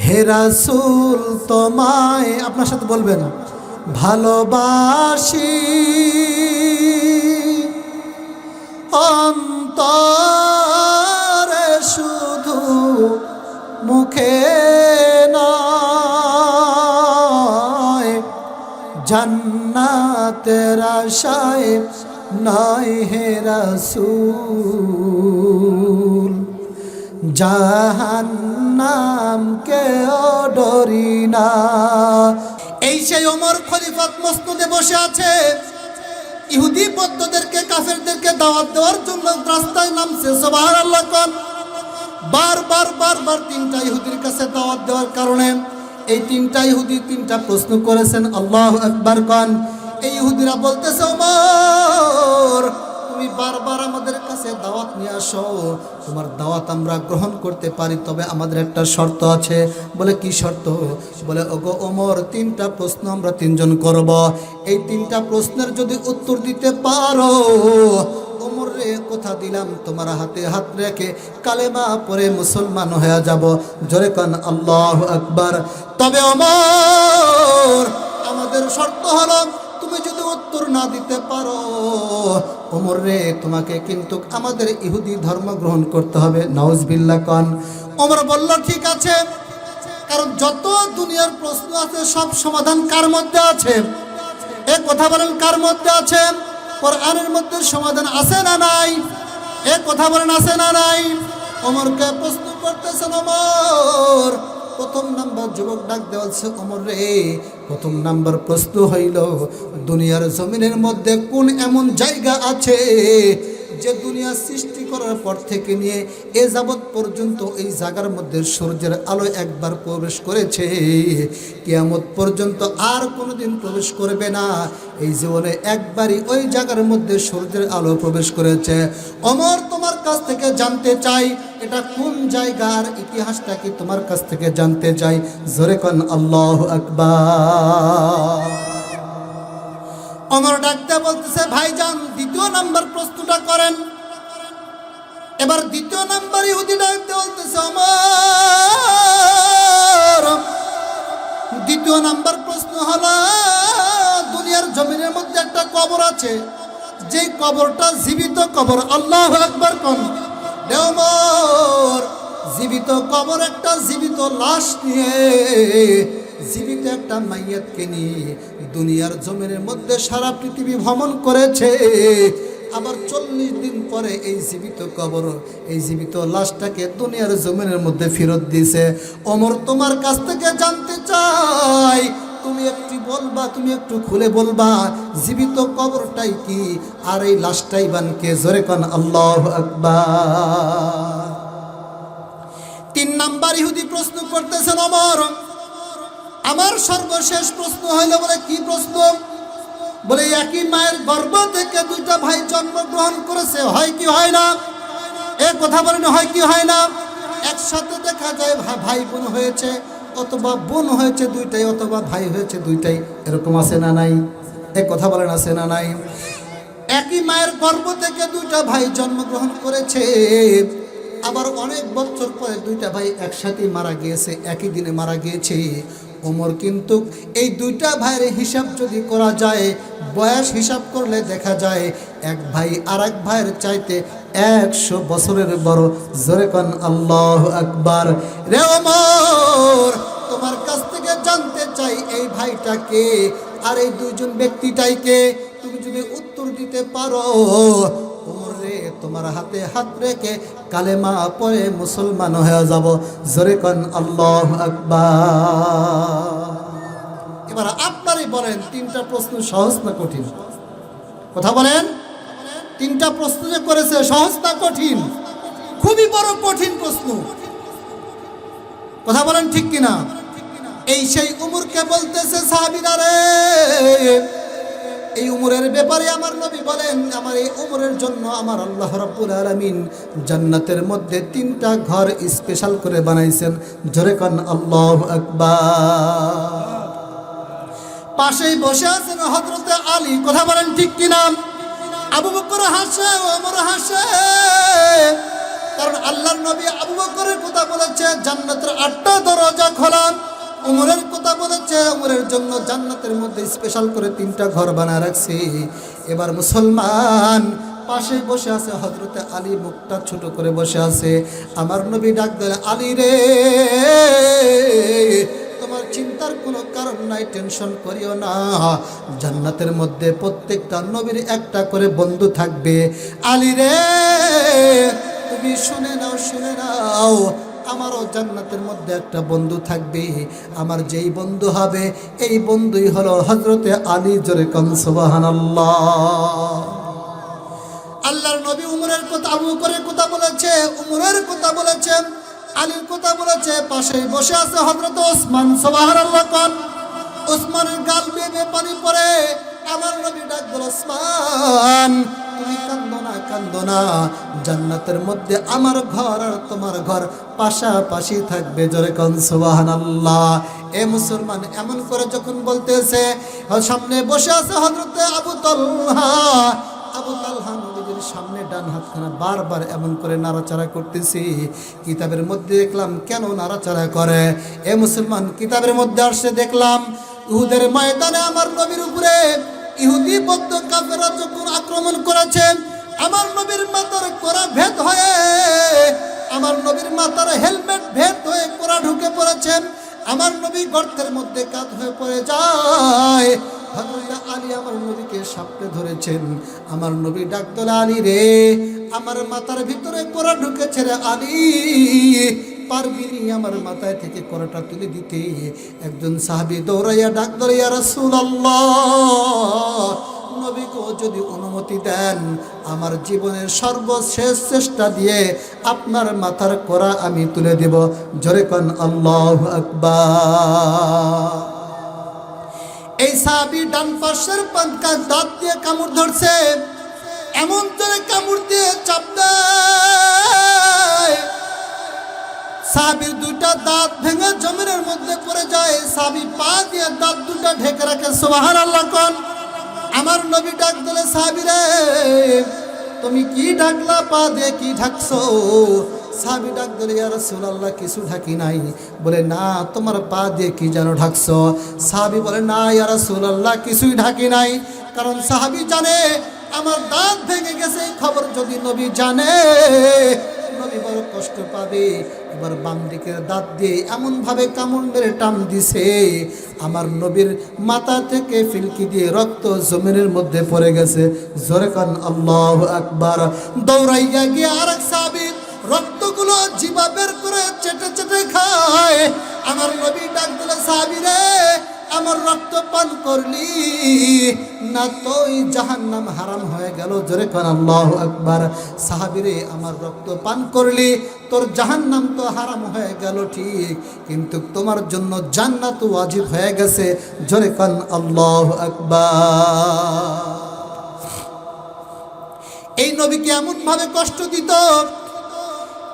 হে রাসূল তোমায়, আপনার সাথে বলবেন, ভালোবাসি অন্তরে শুধু, মুখে নয়, জান্নাতের আশায় নয় হে রাসূল, জাহান্নাম কেও ডরি না। এই সেই ওমর খলিফাত মসনদে বসে আছে, ইহুদি বৌদ্ধদেরকে কাফেরদেরকে দাওয়াত দেওয়ার জন্য রাস্তায় নামছে। সুবহানাল্লাহ কোন বারবার তিনটা ইহুদির কাছে দাওয়াত দেওয়ার কারণে এই তিনটা ইহুদি তিনটা প্রশ্ন করেছেন। আল্লাহু আকবার কোন। এই ইহুদিরা বলতেছে, ওমর তুমি বারবার আমাদের কাছে দাওয়াত নিয়ে আসো, তোমার দাওয়াত আমরা গ্রহণ করতে পারি, তবে আমাদের একটা শর্ত আছে। বলে কি শর্ত? বলে ওগো ওমর, তিনটা প্রশ্ন আমরা তিনজন করব, এই তিনটা প্রশ্নের যদি উত্তর দিতে পারো, ওমর রে কথা দিলাম তোমার হাতে হাত রেখে কালেমা পড়ে মুসলমান হয়ে যাব। জোরে কান আল্লাহু আকবার। তবে ওমর, আমাদের শর্ত হলো তুমি যদি উত্তর না দিতে পারো, ওমর রে তোমাকে কিন্তু আমাদের ইহুদি ধর্ম গ্রহণ করতে হবে। নাউজুবিল্লাহ কান। ওমর বলল ঠিক আছে, কারণ যত দুনিয়ার প্রশ্ন আছে সব সমাধান কার মধ্যে আছে? এক কথা বলেন, কার মধ্যে আছে? কোরআনের মধ্যে সমাধান আছে না নাই? এক কথা বলেন, আছে না নাই? ওমরকে প্রশ্ন করতেছেন। ওমর প্রথম নাম্বার যুবক ডাক দেওয়াছে, ওমর রে প্রথম নাম্বার প্রশ্ন হইল, দুনিয়ার জমিনের মধ্যে কোন এমন জায়গা আছে যে দুনিয়া সৃষ্টি করার পর থেকে নিয়ে এ যাবৎ পর্যন্ত এই জায়গার মধ্যে সূর্যের আলো একবার প্রবেশ করেছে, কিয়ামত পর্যন্ত আর কোনোদিন প্রবেশ করবে না। এই জীবনে একবারই ওই জায়গার মধ্যে সূর্যের আলো প্রবেশ করেছে। ওমর তোমার কাছ থেকে জানতে চাই, এটা কোন জায়গার ইতিহাসটা কি তোমার কাছ থেকে জানতে চাই। জোরে কোন আল্লাহু আকবার। ওমর ডাকতে বলতেছে, ভাইজান দ্বিতীয় নাম্বার প্রশ্নটা করেন। এবার দ্বিতীয় নাম্বার ইহুদি ডাকতে বলতেছে, ওমর দ্বিতীয় নাম্বার প্রশ্ন হলো, দুনিয়ার জমিনের মধ্যে একটা কবর আছে, যেই কবরটা জীবিত কবর। আল্লাহু আকবার কোন। ওমর জীবিত কবর, একটা জীবিত লাশ নিয়ে, জীবিত একটা মাইয়াতকে নিয়ে দুনিয়ার জমিনের মধ্যে সারা পৃথিবী ভ্রমণ করেছে। আবার 40 দিন পরে এই জীবিত কবর, এই জীবিত লাশটাকে দুনিয়ার জমিনের মধ্যে ফেরত দিয়েছে। ওমর তোমার কাছ থেকে জানতে চাই, তুমি একটু বলবা, তুমি একটু খুলে বলবা, জীবিত কবরটাই কি আর এই লাশটাই বানকে? জোরে কোন আল্লাহু আকবার। তিন নাম্বার ইহুদি প্রশ্ন করতেছেন, ওমর আমার সর্বশেষ প্রশ্ন হইল। বলে কি প্রশ্ন? বলে একই মায়ের গর্ভ থেকে দুইটা ভাই জন্মগ্রহণ করেছে, হয় কি হয় না? এ কথা বলেন, হয় কি হয় না? একসাথে দেখা যায় ভাই বোন হয়েছে, অথবা বোন হয়েছে দুইটাই, অথবা ভাই হয়েছে দুইটাই, এরকম আছে না নাই? এ কথা বলেন, আছে না নাই? একই মায়ের গর্ভ থেকে দুইটা ভাই জন্মগ্রহণ করেছে, আবার অনেক বছর পরে দুইটা ভাই একসাথে মারা গিয়েছে, একই দিনে মারা গিয়েছে। ওমর কিন্তু এই দুইটা ভাইয়ের হিসাব যদি করা যায়, বয়স হিসাব করলে দেখা যায় এক ভাই আর এক ভাইয়ের চাইতে 100 বছরের বড়। জোরে কোন আল্লাহু আকবার। রে ওমর তোমার কাছ থেকে জানতে চাই, এই ভাইটাকে আর এই দুইজন ব্যক্তিটাইকে? তুমি যদি উত্তর দিতে পারো, ওমর রে তোমার হাতে হাত রেখে কালেমা পড়ে মুসলমান হয়ে যাব। জোরে কোন আল্লাহু আকবার। এবার আপনারই বলেন, তিনটা প্রশ্ন সহজ না কঠিন? কথা বলেন, তিনটা প্রশ্ন যে করেছে সহজ না কঠিন? খুবই বড় কঠিন প্রশ্ন। কথা বলেন ঠিক কিনা? এই সেই উমরকে বলতেছে, সাহাবীরা রে, এই উমরের ব্যাপারে আমার নবী বলেন, আমার এই উমরের জন্য আমার আল্লাহ রাব্বুল আলামিন জান্নাতের মধ্যে 3টা ঘর স্পেশাল করে বানাইছেন। জোরে কোন আল্লাহু আকবার। পাশেই বসে আছেন হযরতে আলী। কথা বলেন ঠিক কিনা? আবু বকর হাসে, ওমর হাসে, কারণ আল্লাহর নবী আবু বকরের কথা বলেছে, জান্নাতের 8টা দরজা খোলা, জন্য জান্নাতের মধ্যে স্পেশাল করে 3টা ঘর বানায় রাখছে। এবার মুসলমান পাশে বসে আছে হযরতে আলী, মুখটা ছোট করে বসে আছে। আমার নবী ডাক দেন, আলী রে, তোমার চিন্তার কোনো কারণ নাই, টেনশন করিও না। জান্নাতের মধ্যে প্রত্যেকটা নবীর একটা করে বন্ধু থাকবে। আলী রে, তুমি শুনে নাও, শুনে নাও, আমারও জান্নাতের মধ্যে একটা বন্ধু থাকবে। আমার যেই বন্ধু হবে এই বন্ধুই হলো হযরতে আলী। জোরে কোন সুবহানাল্লাহ। আল্লাহর নবী উমরের কথা, আবু বকরের কথা বলেছে, উমরের কথা বলেছে, আলীর কথা বলেছে। পাশে বসে আছে হযরত ওসমান। সুবহানাল্লাহ কোন। ওসমানের গাল বেয়ে পানি পড়ে। আমার নবী ডাক দিল, ওসমান তুমি কান্দো না, কান্দো না। জান্নাতের মধ্যে আমার ঘর আর তোমার ঘর পাশাপাশি থাকবে। জোরে কোন সুবহানাল্লাহ। এ মুসলমান এমন করে যখন বলতেছে, সামনে বসে আছে হযরতে আবু তালহা। আবু তালহা নবীর সামনে ডান হাতখানা বারবার এমন করে নাড়াচাড়া করতেছি। কিতাবের মধ্যে দেখলাম কেন নাড়াচাড়া করে। এ মুসলমান, কিতাবের মধ্যে আসছে দেখলাম উহুদের ময়দানে আমার নবীর উপরে ইহুদি বৌদ্ধ কাফেররা যখন আক্রমণ করেছে, আমার নবীর মাথার কোরা ভেদ হয়ে, আমার নবীর মাথার হেলমেট ভেদ হয়ে কোরা ঢুকে পড়েছে। আমার নবী গর্তের মধ্যে কাত হয়ে পড়ে যায়। হযরত আলী আমার নবীকে সাপটে ধরেছেন। আমার নবী ডাক দিল, আলী রে, আমার মাথার ভিতরে কোরা ঢুকেছে রে আলী, পারবিনি আমার মাথায় থেকে কোরাটা তুলে দিতে? একজন সাহাবী দৌড়াইয়া ডাক দিল, ইয়া রাসূলুল্লাহ, নবী গো, যদি অনুমতি দেন আমার জীবনের সর্বশেষ চেষ্টা দিয়ে আপনার মাথার কোরা আমি তুলে দেব। জোরে কোন আল্লাহু আকবার। এই সাহাবী ডান পাশের পাঙ্কা দাঁত দিয়ে কামড় ধরছে, এমন করে কামড় দিয়ে চাপ দেয়, সাহাবীর দুইটা দাঁত ভেঙে জমিনের মধ্যে পড়ে যায়। সাহাবী পা দিয়ে দাঁত দুটা ঢেকে রাখে। সুবহানাল্লাহ কোন। আমার নবী ডাক দিলে, সাহাবী রে, তুমি কি ঢাকলা, পা দিয়ে কি ঢাকছো? সাহাবী ডাক দিলে, ইয়া রাসূলুল্লাহ, কিছু ঢাকি নাই। বলে, না, তোমার পা দিয়ে কি যেন ঢাকছো? সাহাবী বলে, না ইয়া রাসূলুল্লাহ, কিছুই ঢাকি নাই। কারণ সাহাবী জানে আমার দাঁত ভেঙে গেছে, এই খবর যদি নবী জানে নবী বড় কষ্ট পাবে। এবার বাম দিকের দাঁত দিয়ে এমন ভাবে কামড় মেরে টান দিছে, আমার নবীর মাথা থেকে ফিলকি দিয়ে রক্ত জমিনের মধ্যে পড়ে গেছে। জোরে কান আল্লাহু আকবার। দৌড়াইয়া গিয়ে আরেক সাহাবী রক্তগুলো জিভা বের করে চেটে চেটে খায়। আমার নবী ডাক দিলে, সাহাবী রে, আমার রক্ত পান করলি না তো জাহান্নাম হারাম হয়ে গেল। জোরে কোন আল্লাহু আকবার। সাহাবী রে, আমার রক্ত পান করলি, তোর জাহান্নাম তো হারাম হয়ে গেল ঠিক, কিন্তু তোমার জন্য জান্নাত ওয়াজিব হয়ে গেছে। জোরে কোন আল্লাহু আকবার। এই নবীকে এমন ভাবে কষ্ট দিত,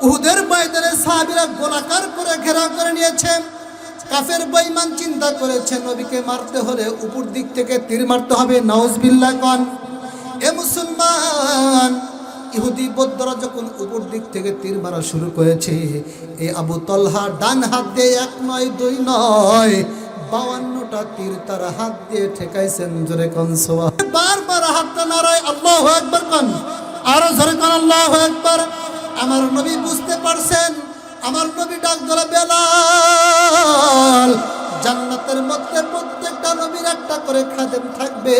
উহুদের ময়দানে সাহাবীরা গোলাকার করে ঘেরাও করে নিয়েছে। কাফের বেঈমান চিন্তা করেছে নবীকে মারতে হলে উপর দিক থেকে তীর মারতে হবে। নাউজুবিল্লাহ কোন। এ মুসলমান, ইহুদি বৌদ্ধরা যখন উপর দিক থেকে তীর মারা শুরু করেছে, এই আবু তালহা ডান হাত দিয়ে 1 নয় 2 নয় 52টা তীর তার হাত দিয়ে ঠেকাইছেন। জোরে কোন সুবহান। বারবার হাতটা নাড়ায়, আল্লাহু আকবার কোন। আরো জোরে কোন আল্লাহু আকবার। আমার নবী বুঝতে পারছেন। আমার নবী ডাক দিলে, বেলাল, জান্নাতের মধ্যে প্রত্যেকটা নবীর একটা করে খাদেম থাকবে,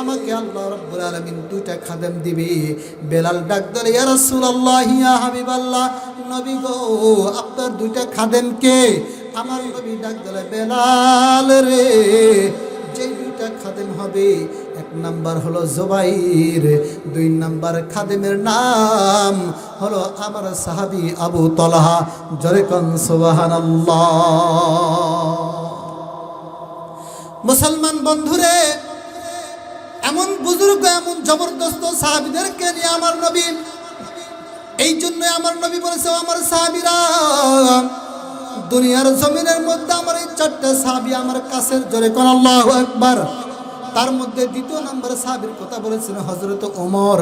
আমাকে আল্লাহ রাব্বুল আলামিন 2টা খাদেম দিবে। বেলাল ডাক দিলে, ইয়া রাসূলুল্লাহ, ইয়া হাবিবাল্লাহ, নবী গো, আপনার 2টা খাদেম কে? আমার নবী ডাক দিলে, বেলাল রে, যে 2টা খাদেম হবে, 1 নাম্বার হলো জুবাইর, 2 নাম্বার খাদেমের নাম হলো আমার সাহাবী আবু তালহা। জোরে কোন সুবহানাল্লাহ। মুসলমান বন্ধুরে, এমন বুজুর্গ, এমন জবরদস্ত সাহাবীদেরকে নিয়ে আমার নবী, এই জন্য আমার নবী বলেছে, আমার সাহাবীরা, দুনিয়ার জমিনের মধ্যে আমার এই 4টা সাহাবী আমার কাছের। জোরে কোন আল্লাহু আকবার। তার মধ্যে 2 নম্বর সাহাবীর কথা বলেছেন হযরত ওমর।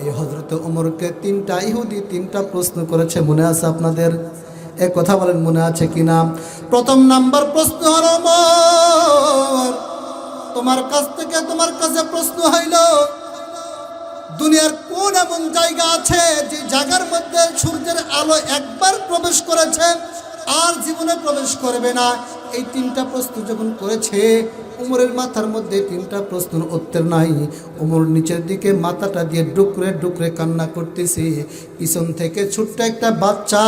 এই হযরত ওমরকে 3টা ইহুদি 3টা প্রশ্ন করেছে, মনে আছে আপনাদের? এ কথা বলেন, মনে আছে কিনা? প্রথম নাম্বার প্রশ্ন হলো, ওমর, তোমার কাছে প্রশ্ন হইল, দুনিয়ার কোন এমন জায়গা আছে যে জায়গার মধ্যে সূর্যের আলো একবার প্রবেশ করেছে আর জীবনে প্রবেশ করবে না? এই তিনটা প্রশ্ন যখন করেছে, উমরের মাথার মধ্যে তিনটা প্রশ্নের উত্তর নাই। উমর নিচের দিকে মাথাটা দিয়ে ডুকরে ডুকরে কান্না করতেছে। পিছন থেকে ছোট্ট একটা বাচ্চা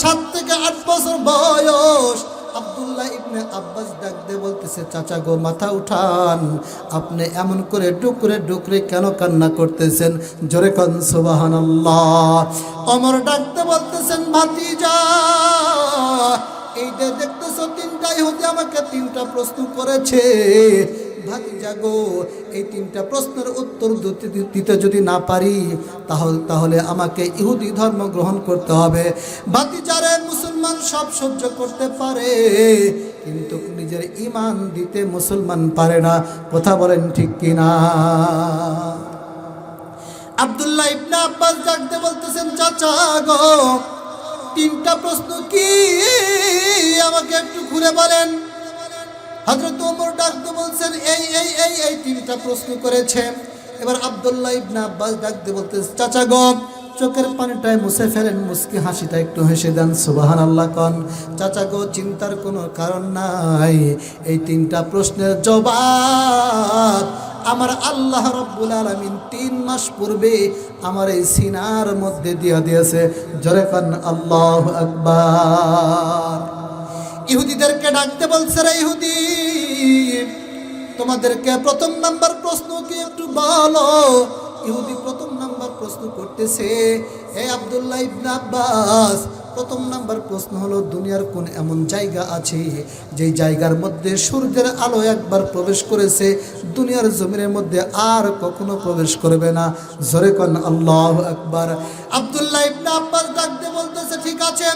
7 থেকে 8 বছর বয়স আব্দুল্লাহ ইবনে আব্বাস ডাক দিয়ে বলতেছে, চাচা গো, মাথা উঠান, আপনি এমন করে ডুকরে ডুকরে কেন কান্না করতেছেন? জোরে কোন সুবহানাল্লাহ। ওমর ডাকতে বলতেছেন, ভাতিজা, এই যে দেখতেছো তিনটা ইহুদি আমাকে তিনটা প্রশ্ন করেছে। ভাতিজা গো, এই তিনটা প্রশ্নের উত্তর দিতে যদি না পারি তাহলে আমাকে ইহুদি ধর্ম গ্রহণ করতে হবে। ভাতিজারে, মুসলমান সব সহ্য করতে পারে, কিন্তু নিজের ঈমান দিতে মুসলমান পারে না। কথা বলেন ঠিক কিনা? আব্দুল্লাহ ইবনে আব্বাস ডাকতে বলতেছেন, চাচা গো, তিনটা প্রশ্ন কি আমাকে একটু ঘুরে বলেন। হযরত ওমর ডাকতে বলছেন, এই তিনটা প্রশ্ন করেছে। এবার আব্দুল্লাহ ইবনে আব্বাস ডাকতে বলতেছে, চাচা গো, চোখের পানিটায় মুছে ফেলেন, মুস্কি হাসিটা একটু হেসে দেন, সুবহানাল্লাহ কন। চাচা গো, চিন্তার কোনো কারণ নাই, এই তিনটা প্রশ্নের জবাব আমার আল্লাহ রাব্বুল আলামিন 3 মাস পূর্বে আমার এই সিনার মধ্যে দিয়ে দিয়েছে। জোরে কোন আল্লাহু আকবার। ইহুদিদেরকে ডাকতে বলছে, রে ইহুদি, তোমাদেরকে প্রথম নাম্বার প্রশ্ন কি একটু বলো। ইহুদি প্রথম নাম্বার প্রশ্ন করতেছে, হে আব্দুল্লাহ ইবনে আব্বাস, প্রথম নাম্বার প্রশ্ন হলো, দুনিয়ার কোন এমন জায়গা আছে যেই জায়গার মধ্যে সূর্যের আলো একবার প্রবেশ করেছে, দুনিয়ার জমিনের মধ্যে আর কখনো প্রবেশ করবে না? জোরে কোন আল্লাহু আকবার। আব্দুল্লাহ ইবনে আব্বাস ডাকতে বলতেছে, ঠিক আছে,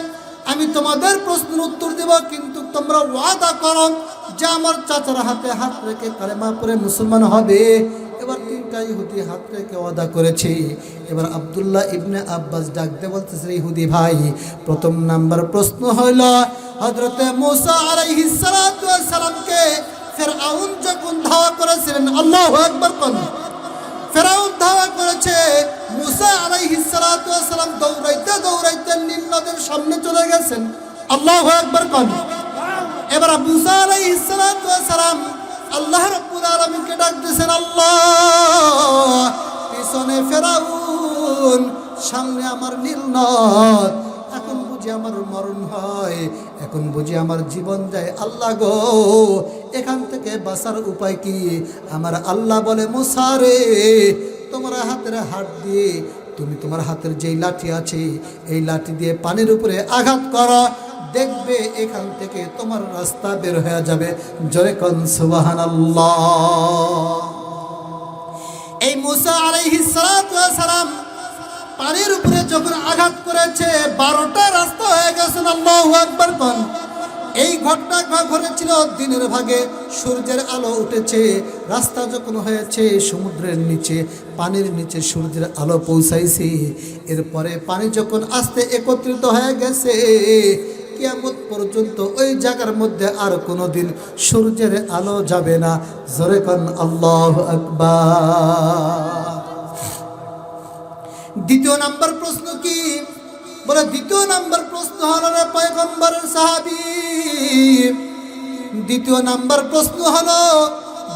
আমি তোমাদের প্রশ্নের উত্তর দেব, কিন্তু তোমরা ওয়াদা করো যে আমার চাচার হাতে হাত রেখে কালেমা পড়ে মুসলমান হবে। এবার তিনটা ইহুদি হাত রেখে ওয়াদা করেছে। এবার আব্দুল্লাহ ইবনে আব্বাস ডাকতে বলতেছে, ইহুদি ভাই, প্রথম নাম্বার প্রশ্ন হইল, হযরতে মুসা আলাইহিস সালাতু ওয়াস সালামকে ফিরআউন যখন ধাওয়া করেছিলেন, আল্লাহু আকবার কোন, ফিরআউন ধাওয়া করেছে, মুসা আলাইহিস সালাতু ওয়াস সালাম দৌড়াইতে দৌড়াইতে নীল নদের সামনে চলে গেছেন। আল্লাহু আকবার কোন। এবার মুসা আলাইহিস সালাতু ওয়াস সালাম আল্লাহ রাব্বুল আলামিনকে ডাকতেছেন, আল্লাহ, পিছনে ফিরআউন, সামনে আমার নীল নদ, এখন বুঝি আমার মরণ হয়, এখন বুঝি আমার জীবন যায়। আল্লাহ গো, এখান থেকে বাঁচার উপায় কি? আমার আল্লাহ বলে, মুসা রে, তোমার হাতের হাত দিয়ে তুমি তোমার হাতের যেই লাঠি আছে এই লাঠি দিয়ে পানির উপরে আঘাত করো, দেখবে এখান থেকে তোমার রাস্তা বের হয়ে যাবে। জোরে কোন সুবহানাল্লাহ। এই মুসা আলাইহিস সালাতু ওয়াস সালাম পানির উপরে যখন আঘাত করেছে, 12টা রাস্তা হয়ে গেছে। আল্লাহু আকবার কোন। এই ঘটনা ঘটেছিল দিনের ভাগে, সূর্যের আলো উঠেছে, রাস্তা যখন হয়েছে সমুদ্রের নিচে, পানির নিচে সূর্যের আলো পৌঁছাইছে। এরপরে পানি যখন আস্তে একত্রিত হয়ে গেছে, কিয়ামত পর্যন্ত ওই জায়গার মধ্যে আর কোনোদিন সূর্যের আলো যাবে না। জোরে কোন আল্লাহু আকবার। দ্বিতীয় নাম্বার প্রশ্ন কি? বলে, দ্বিতীয় নাম্বার প্রশ্ন হলো, রে পয়গম্বরের সাহাবী, দ্বিতীয় নাম্বার প্রশ্ন হলো,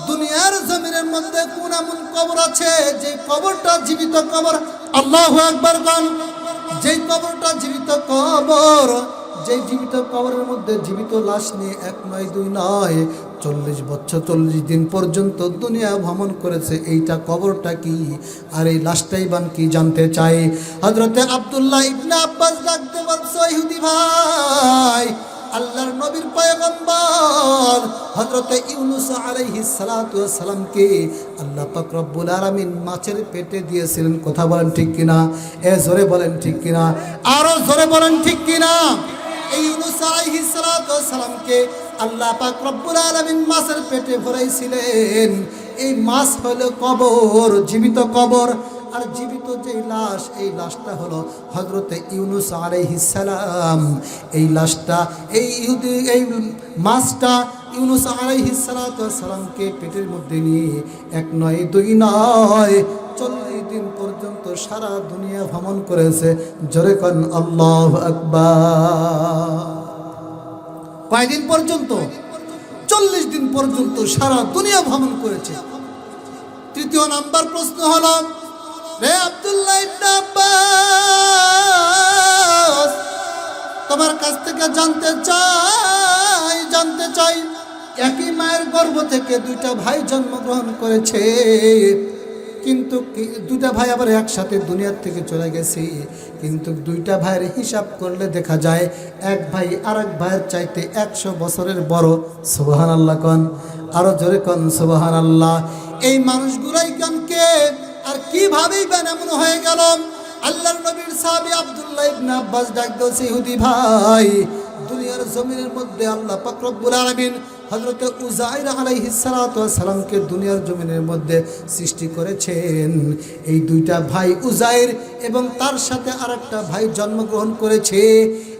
দুনিয়ার জমিনের মধ্যে কোন এমন কবর আছে যে কবরটা জীবিত কবর? আল্লাহু আকবার কোন। যেই কবরটা জীবিত কবর, যেই জীবিত কবরের মধ্যে জীবিত লাশ নিয়ে 1 নয় 2 নয় 40 বছর 40 দিন পর্যন্ত দুনিয়া ভ্রমণ করেছে, এইটা কবরটা কি? আর এই লাশটাই বান কি জানতে চাই। হযরতে আব্দুল্লাহ ইবনে আব্বাস ডাকতে বলছে, ইহুদি ভাই, আল্লাহর নবীর পয়গম্বর হযরতে ইউনূস আলাইহিস সালাতু ওয়াস সালামকে আল্লাহ পাক রব্বুল আলামিন মাছের পেটে দিয়েছিলেন। কথা বলেন ঠিক কিনা? জোরে বলেন ঠিক কিনা? আরো জোরে বলেন ঠিক কিনা? এই ইউনূস আলাইহিস সালাতু ওয়াস সালামকে আল্লাহ পাক রব্বুল আলামিন মাছের পেটে ভরাইছিলেন। এই মাছ হলো কবর, জীবিত কবর। আর জীবিত যেই লাশ, এই লাশটা হলো হযরতে ইউনূস আলাইহিস সালাম। এই লাশটা, এই মাছটা ইউনূস আলাইহিস সালাতু ওয়াস সালামকে পেটের মধ্যে নিয়ে এক নয় দুই নয় 40 দিন পর্যন্ত সারা দুনিয়া ভ্রমণ করেছে। জোরে কোন আল্লাহু আকবার। কয়দিন পর্যন্ত? 40 দিন পর্যন্ত সারা দুনিয়া ভ্রমণ করেছে। তৃতীয় নাম্বার প্রশ্ন হলো, রে আব্দুল্লাহ ইবনে আব্বাস, তোমার কাছ থেকে জানতে চাই একই মায়ের গর্ভ থেকে দুইটা ভাই জন্মগ্রহণ করেছে, কিন্তু দুইটা ভাই আবার একসাথে দুনিয়ার থেকে চলে গেছে, কিন্তু দুইটা ভাইয়ের হিসাব করলে দেখা যায় এক ভাই আরেক ভাইয়ের চাইতে 100 বছরের বড়। সুবহানাল্লাহ কোন, আরো জোরে কোন সুবহানাল্লাহ। এই মানুষগুলাই কানকে আর কিভাবেই বা এমন হয়ে গেল? আল্লাহর নবীর সাহাবী আব্দুল্লাহ ইবনে আব্বাস ডাক দিয়েছে, ইহুদি ভাই, দুনিয়ার জমিনের মধ্যে আল্লাহ পাক রব্বুল আলামিন হযরত উযাইর আলাইহিস সালাতু ওয়াস সালামকে দুনিয়ার জমিনের মধ্যে সৃষ্টি করেছেন। এই দুইটা ভাই উযাইর এবং তার সাথে আরেকটা ভাই জন্মগ্রহণ করেছে।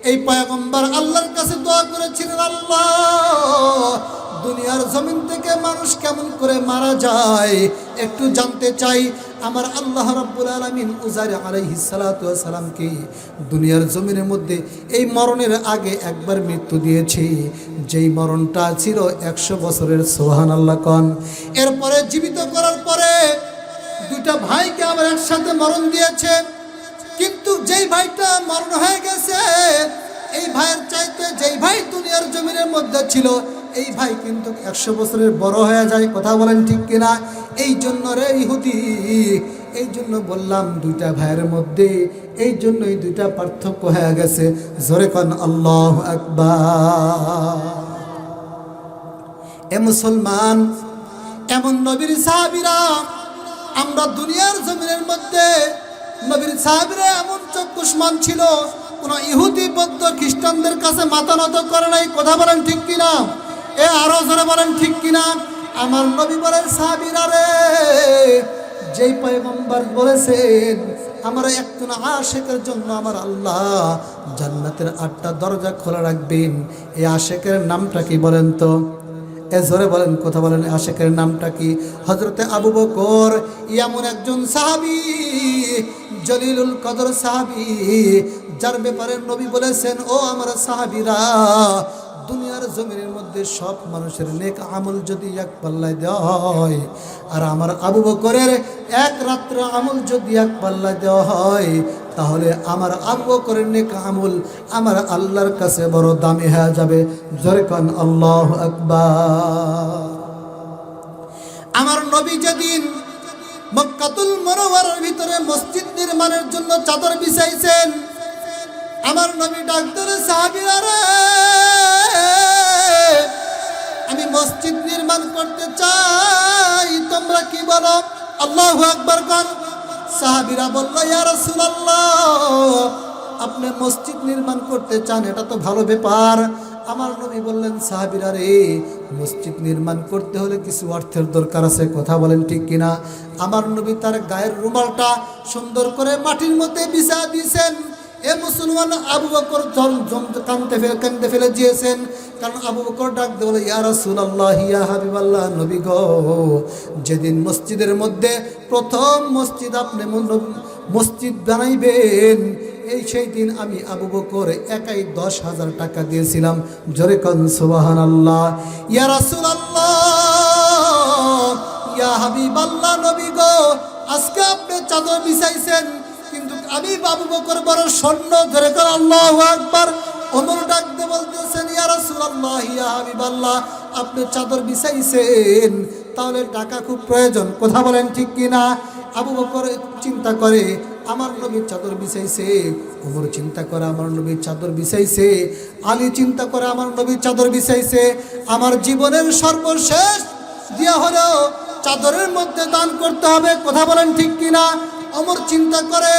এই পয়গম্বর আল্লাহর কাছে দোয়া করেছিলেন, আল্লাহ, দুনিয়ার জমিন থেকে মানুষ কেমন করে মারা যায় একটু জানতে চাই। আমার আল্লাহ রাব্বুল আলামিন উযাইর আলাইহিস সালাতু ওয়াস সালামকে দুনিয়ার জমিনের মধ্যে এই মরণের আগে একবার মৃত্যু দিয়েছে, যেই মরণটা ছিল 100 বছরের। সুবহানাল্লাহ কোন। এরপরে জীবিত করার পরে দুইটা ভাইকে আবার একসাথে মরণ দিয়েছে, কিন্তু যেই ভাইটা মরণ হয়ে গেছে এই ভাইয়ের চাইতে যেই ভাই দুনিয়ার জমিনের মধ্যে ছিল এই ভাই কিন্তু 100 বছরের বড় হয়ে যায়। কথা বলেন ঠিক কিনা? এই জন্য রে ইহুদি, এই জন্য বললাম দুইটা ভাইয়ের মধ্যে এই জন্যই দুইটা পার্থক্য হয়ে গেছে। জোরে কোন আল্লাহু আকবার। এ মুসলমান, এমন নবীর সাহাবীরা, আমরা দুনিয়ার জমিনের মধ্যে নবীর সাহাবীরা এমন চক্ষুষ্মান ছিল, কোন ইহুদি বৌদ্ধ খ্রিস্টানদের কাছে মাথা নত করে নাই। কথা বলেন ঠিক কিনা? আরো জোরে বলেন ঠিক কিনা? আমার নবী বলেন, সাহাবীরা রে, যেই পয়গম্বর বলেছেন আমার একজন আশিকের জন্য আমার আল্লাহ জান্নাতের 8টা দরজা খোলা রাখবেন, এই আশিকের নামটা কি বলেন তো? জোরে বলেন, কথা বলেন, আশিকের নামটা কি? হযরতে আবু বকর এমন একজন সাহাবী, জলিলুল কদর সাহাবী, যার ব্যাপারে নবী বলেছেন, ও আমার সাহাবীরা, দুনিয়ার জমিনের মধ্যে সব মানুষের নেক আমল যদি এক পাল্লায় দেওয়া হয়, আর আমার আবু বকরের এক রাত্র আমল যদি এক পাল্লায় দেওয়া হয়, তাহলে আমার আবু বকরের নেক আমল আমার আল্লাহর কাছে বড় দামি হয়ে যাবে। জোরে কোন আল্লাহু আকবার। আমার নবী যেদিন মক্কাতুল মুনাওয়ারার ভিতরে মসজিদ নির্মাণের জন্য চাদর বিছাইছেন, আমার নবী ডাক ধরে, সাহাবীরা রে, আমি মসজিদ নির্মাণ করতে চাই, তোমরা কি বলো? আল্লাহু আকবার কোন। সাহাবীরা বলল, ইয়া রাসূলুল্লাহ, আপনি মসজিদ নির্মাণ করতে চান, এটা তো ভালো ব্যাপার। আমার নবী বললেন, সাহাবীরা রে, মসজিদ নির্মাণ করতে হলে কিছু অর্থের দরকার আছে। কথা বলেন ঠিক কিনা? আমার নবী তার গায়ের রুমালটা সুন্দর করে মাটির মধ্যে বিছায়া দিয়েছেন। এ মুসলমান, আবু বকর কান্দে ফেলে দিয়েছেন, কারণ আবু বকর ডাক দিয়ে বলে, ইয়া রাসূলুল্লাহ, ইয়া হাবিবাল্লাহ, নবী গো, যেদিন মসজিদের মধ্যে প্রথম আপনি মসজিদ বানাইবেন, সেই দিন আমি আবু বকর একাই 10,000 টাকা দিয়েছিলাম। জোরে কোন সুবহানাল্লাহ। ইয়া রাসূলুল্লাহ, ইয়া হাবিবাল্লাহ, নবী গো, আজকে আপনি চাদর বিছাইছেন, কিন্তু আমি আবু বকর বড় স্বর্ণ। ধরে কর আল্লাহু আকবার। ওমর ডাক দিয়ে বলতেছেন, ইয়া রাসূলুল্লাহ, ইয়া হাবিবাল্লাহ, আপনি চাদর বিছাইছেন, তাহলে টাকা খুব প্রয়োজন। কথা বলেন ঠিক কিনা? আবু বকর চিন্তা করে আমার নবীর চাদর বিছাইছে, ওমর চিন্তা করে আমার নবীর চাদর বিছাইছে, আলী চিন্তা করে আমার নবীর চাদর বিছাইছে, আমার জীবনের সর্বশেষ দিয়া হলো চাদরের মধ্যে দান করতে হবে। কথা বলেন ঠিক কিনা? ওমর চিন্তা করে,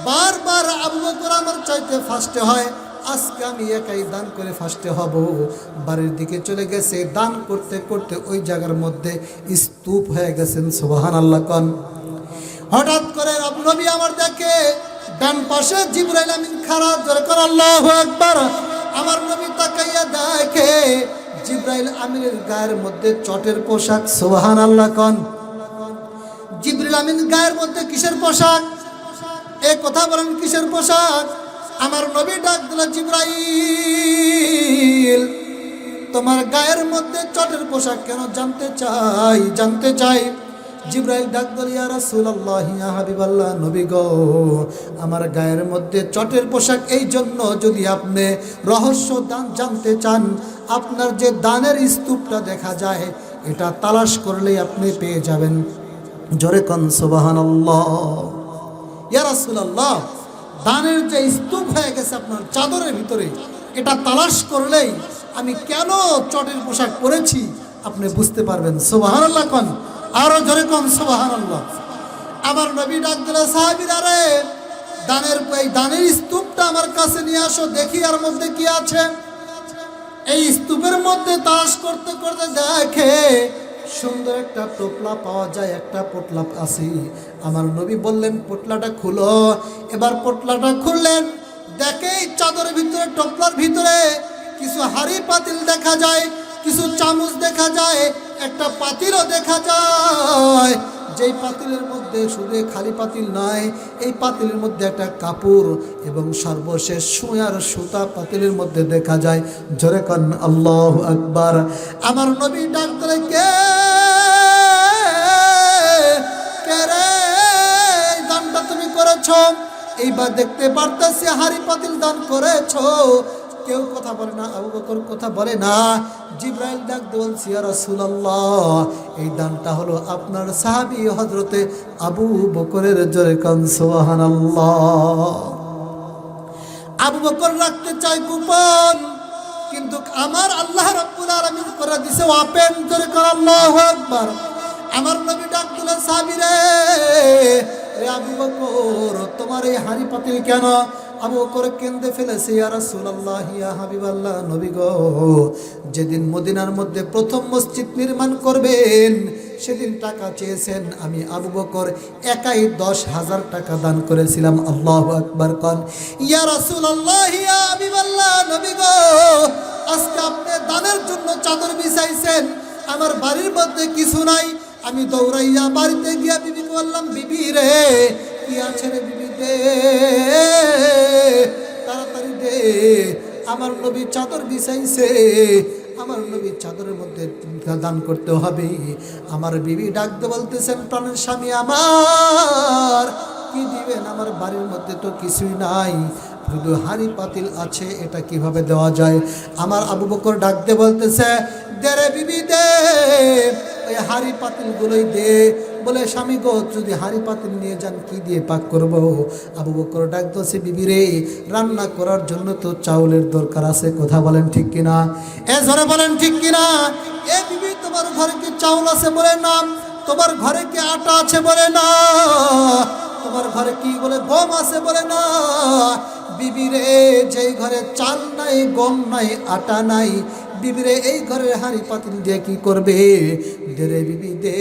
বারবার আবু বকর আমার চাইতে ফার্স্টে হয়, আজকে আমি একাই দান করে ফার্স্টে হব। বাড়ির দিকে চলে গেছে, দান করতে করতে ওই জায়গার মধ্যে স্তূপ হয়ে গেছেন। সুবহানাল্লাহ কোন। হঠাৎ করে নবী আমার দেখে ডান পাশে জিবরাইল আমিন খাড়া। জোরে কর আল্লাহু আকবার। আমার নবী তাকাইয়া দেখে জিব্রাইল আমিনের গায়ের মধ্যে চটের পোশাক, সুবহানাল্লাহ কোন। জিবরিল আমিন গায়ের মধ্যে কিসের পোশাক? এ কথা বলেন কিসের পোশাক? আমার নবী ডাক দিল, জিব্রাইল তোমার গায়ের মধ্যে চটের পোশাক কেন? জানতে চাই। জিব্রাইল ডাক দিল, ইয়া রাসূলুল্লাহ, ইয়া হাবিবাল্লাহ, নবী গো, আমার গায়ের মধ্যে চটের পোশাক এই জন্য, যদি আপনি রহস্য দান জানতে চান, আপনার যে দানের স্তূপটা দেখা যায় এটা তালাশ করলেই আপনি পেয়ে যাবেন। জোরে কোন সুবহানাল্লাহ। ইয়া রাসূলুল্লাহ, দানের যে স্তূপ হয়ে গেছে আপনার চাদরের ভিতরে, এটা তালাশ করলেই আমি কেন চটের পোশাক পরেছি আপনি বুঝতে পারবেন। সুবহানাল্লাহ কোন, আরো জোরে কোন সুবহানাল্লাহ। আমার নবী ডাক দিল, সাহাবীরা রে, দানের স্তূপটা আমার কাছে নিয়ে আসো, দেখি আর মধ্যে কি আছে। এই স্তূপের মধ্যে তালাশ করতে করতে দেখে সুন্দর একটা টোপলা পাওয়া যায়, একটা পোটলা আছে। আমার নবী বললেন, পোটলাটা খুলো। এবার পোটলাটা খুললেন, দেখে চাদরের ভিতরে, টোপলার ভিতরে কিছু হাঁড়ি পাতিল দেখা যায়, কিছু চামচ দেখা যায়, একটা পাতিলও দেখা যায়। যেই পাতিলের মধ্যে শুধু খালি পাতিল নয়, এই পাতিলের মধ্যে একটা কাপড় এবং সর্বশেষ সুয়ার সুতা পাতিলের মধ্যে দেখা যায়। জোরে কান আল্লাহু আকবার। আমার নবী ডাক দিলে, কে রে, এই দানটা তুমি করেছো? এইবার দেখতে পারতেছি হাঁড়ি পাতিল দান করেছো। কেউ কথা বলে না, আবু বকর কথা বলে না। জিব্রাইল ডাক দিয়ে বলছে, ইয়া রাসূলুল্লাহ, এই দানটা হলো আপনার সাহাবী হযরতে আবু বকরের। জোরে কান সুবহানাল্লাহ। আবু বকর রাখতে চায় গোপন, কিন্তু আমার আল্লাহ রাব্বুল আলামিন করে দিছে ওপেন। জোরে কান আল্লাহু আকবার। আমার নবী ডাক দিল, সাহাবী রে, আবু বকর তোমার এই হাঁড়ি পাতিল কেন? আবু বকর কেঁদে ফেলেছে, ইয়া রাসূলুল্লাহ, ইয়া হাবিবাল্লাহ, নবী গো, যেদিন মদিনার মধ্যে প্রথম মসজিদ নির্মাণ করবেন সেদিন টাকা চেয়েছেন, আমি আবু বকর একাই 10,000 টাকা দান করেছিলাম। আল্লাহু আকবার কোন। ইয়া রাসূলুল্লাহ, ইয়া হাবিবাল্লাহ, নবী গো, আজকে আপনি দানের জন্য চাদর বিছাইছেন, আমার বাড়ির মধ্যে কিছু নাই। আমি দৌড়াইয়া বাড়িতে গিয়া বিবিকে বললাম, বিবি রে, কি আছে রে বিবি, দে, তাড়াতাড়ি দে, আমার নবী চাদর বিছাইছে, আমার নবীর চাদরের মধ্যে দান করতে হবে। আমার বিবি ডাকতে বলতেছেন, প্রাণের স্বামী আমার, কি দিবেন? আমার বাড়ির মধ্যে তো কিছুই নাই, শুধু হাঁড়ি পাতিল আছে, এটা কিভাবে দেওয়া যায়? আমার আবু বকর ডাকতে বলতেছে, দে রে বিবি দে, ওই হাঁড়ি পাতিলগুলোই দে। বলে, স্বামী গো, যদি হাঁড়ি পাতিল নিয়ে যান কি দিয়ে পাক করব? আবু বকর ডাকতেছে, বিবি রে, রান্না করার জন্য তো চাউলের দরকার আছে। কথা বলেন ঠিক কিনা? এ জোরে বলেন ঠিক কিনা? এ বিবি, তোমার ঘরে কি চাউল আছে? বলে না। তোমার ঘরে কি আটা আছে? বলে না। তোমার ঘরে কি বলে গম আছে? বলে না। বিবি রে, যেই ঘরে চাল নাই, গম নাই, আটা নাই, বিবি রে, এই ঘরের হাঁড়ি পাতিল দিয়ে কি করবে? দে রে বিবি দে,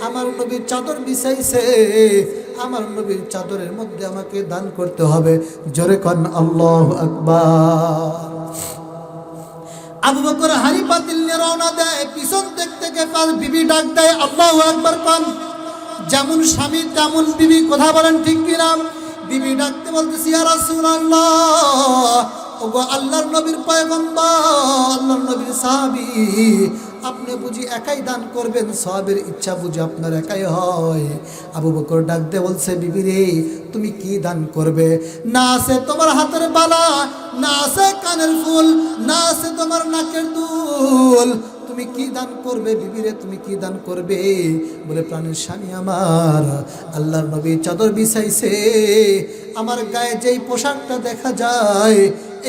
আমার নবীর চাদর বিছাইছে, আমার নবীর চাদরের মধ্যে আমাকে দান করতে হবে। জোরে কোন আল্লাহু আকবার। আবু বকর হাঁড়ি পাতিল নিয়ে রওনা দেয়, পিছন দেখতে বিবি ডাক দেয়, আল্লাহু আকবার কোন। যেমন স্বামী তেমন বিবি। কথা বলেন ঠিক কিনা? বিবি ডাকতে বলতেছি, ইয়া রাসূলুল্লাহ, ওগো আল্লাহর নবীর পয়গম্বর, আল্লাহর নবীর সাহাবী, আপনি বুঝি একাই দান করবেন? সওয়াবের ইচ্ছা বুঝি আপনার একাই হয়? আবু বকর ডাকতে বলছে, বিবি রে, তুমি কি দান করবে? না আছে তোমার হাতের বালা, না আছে কানের ফুল, না আছে তোমার নাকের দুল, তুমি কি দান করবে? বিবি রে, তুমি কি দান করবে? বলে, প্রাণের স্বামী আমার, আল্লাহর নবী চাদর বিছাইছে, আমার গায়ে যেই পোশাকটা দেখা যায়,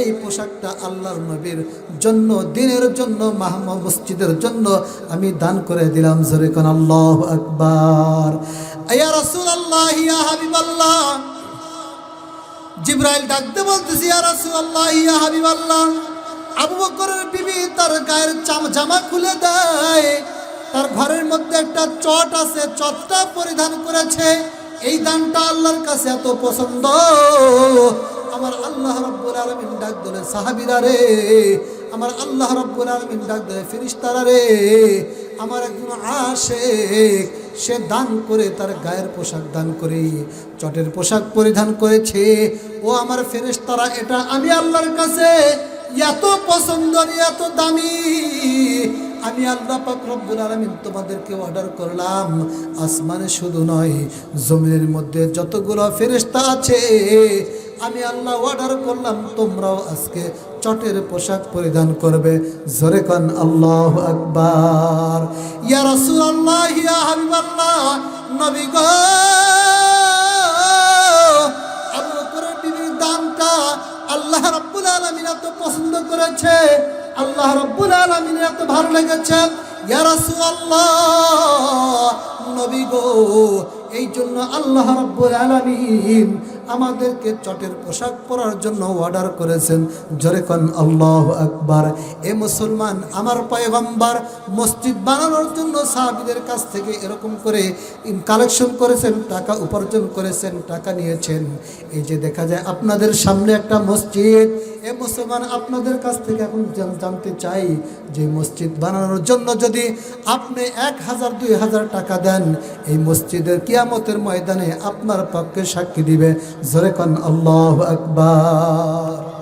এই পোশাকটা আল্লাহর নবীর জন্য, দিনের জন্য, মসজিদের জন্য আমি দান করে দিলাম। জোরে কোন আল্লাহু আকবার। ইয়া রাসূলুল্লাহ, ইয়া হাবিবাল্লাহ, জিবরাইল ডাকতে বলতেছি, ইয়া রাসূলুল্লাহ, ইয়া হাবিবাল্লাহ। আবু বকরের বিবি তার গায়ের জামা খুলে দেয়, তার ঘরের মধ্যে একটা চট আছে, চটটা পরিধান করেছে। এই দানটা আল্লাহর কাছে এত পছন্দ। আমার আল্লাহ রাব্বুল আলামিন ডাক দিলেন, সাহাবীরা রে, আমার আল্লাহ রাব্বুল আলামিন ডাক দেয়, ফেরেশতারা রে, আমার একজন আশিক সে দান করে, তার গায়ের পোশাক দান করে চটের পোশাক পরিধান করেছে। ও আমার ফেরেশতারা, এটা আমি আল্লাহর কাছে এত পছন্দের, এত দামি, আমি আল্লাহ পাক রব্বুল আলামিন তোমাদেরকে অর্ডার করলাম, আসমানে শুধু নয় জমিনের মধ্যে যতগুলো ফেরেশতা আছে আমি আল্লাহ অর্ডার করলাম তোমরাও আজকে চটের পোশাক পরিধান করবে। জোরে কান আল্লাহু আকবার। ইয়া রাসূলুল্লাহ, ইয়া হাবিবাল্লাহ, নবী গো, আবু বকরের বিবির দানটা আল্লাহ রাব্বুল আলামিন এত পছন্দ করেছে, আল্লাহ রাব্বুল আলামিনের এত ভালো লেগেছে। ইয়া রাসূলুল্লাহ, নবী গো, এই জন্য আল্লাহ রাব্বুল আলামিন আমাদেরকে চটের পোশাক পরার জন্য অর্ডার করেছেন। জোরে কোন আল্লাহু আকবার। এ মুসলমান, আমার পয়গম্বর মসজিদ বানানোর জন্য সাহাবীদের কাছ থেকে এরকম করে কালেকশন করেছেন, টাকা উপার্জন করেছেন, টাকা নিয়েছেন। এই যে দেখা যায় আপনাদের সামনে একটা মসজিদ, এ মুসলমান আপনাদের কাছ থেকে এখন জানতে চাই যে মসজিদ বানানোর জন্য যদি আপনি 1000 2000 টাকা দেন, এই মসজিদের কিয়ামতের ময়দানে আপনার পক্ষে সাক্ষী দিবে। জোরে কোন আল্লাহু আকবার।